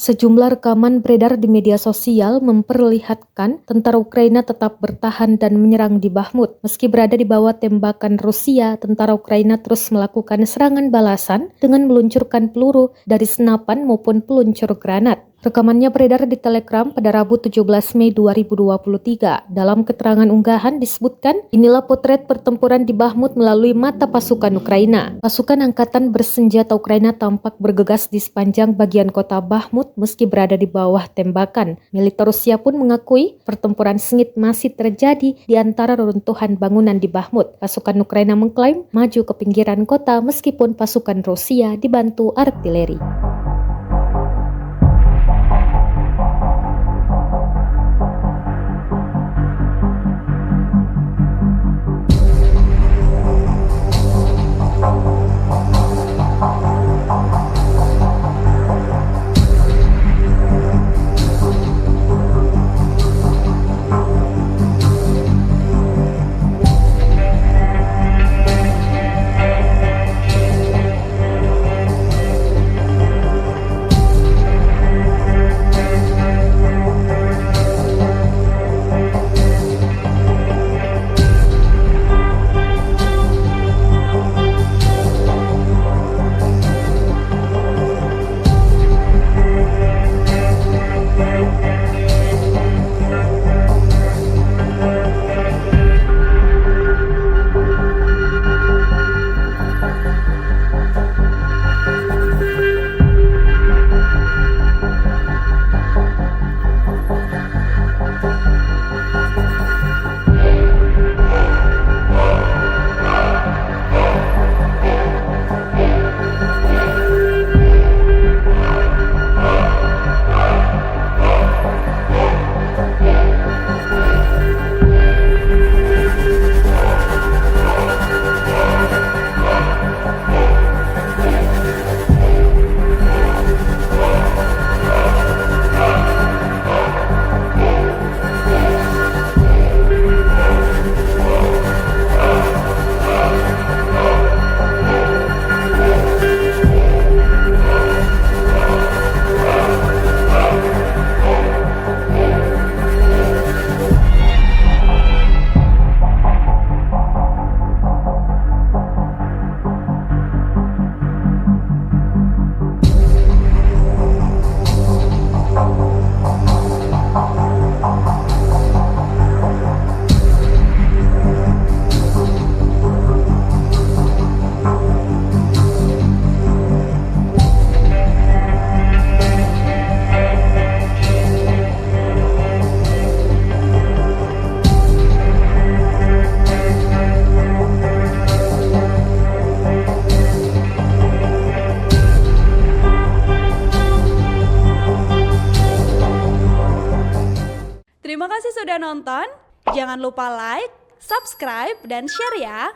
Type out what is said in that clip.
Sejumlah rekaman beredar di media sosial memperlihatkan tentara Ukraina tetap bertahan dan menyerang di Bakhmut. Meski berada di bawah tembakan Rusia, tentara Ukraina terus melakukan serangan balasan dengan meluncurkan peluru dari senapan maupun peluncur granat. Rekamannya beredar di Telegram pada Rabu 17 Mei 2023. Dalam keterangan unggahan disebutkan, inilah potret pertempuran di Bakhmut melalui mata pasukan Ukraina. Pasukan angkatan bersenjata Ukraina tampak bergegas di sepanjang bagian kota Bakhmut meski berada di bawah tembakan. Militer Rusia pun mengakui pertempuran sengit masih terjadi di antara reruntuhan bangunan di Bakhmut. Pasukan Ukraina mengklaim maju ke pinggiran kota meskipun pasukan Rusia dibantu artileri. Terima kasih sudah nonton. Jangan lupa like, subscribe, dan share ya.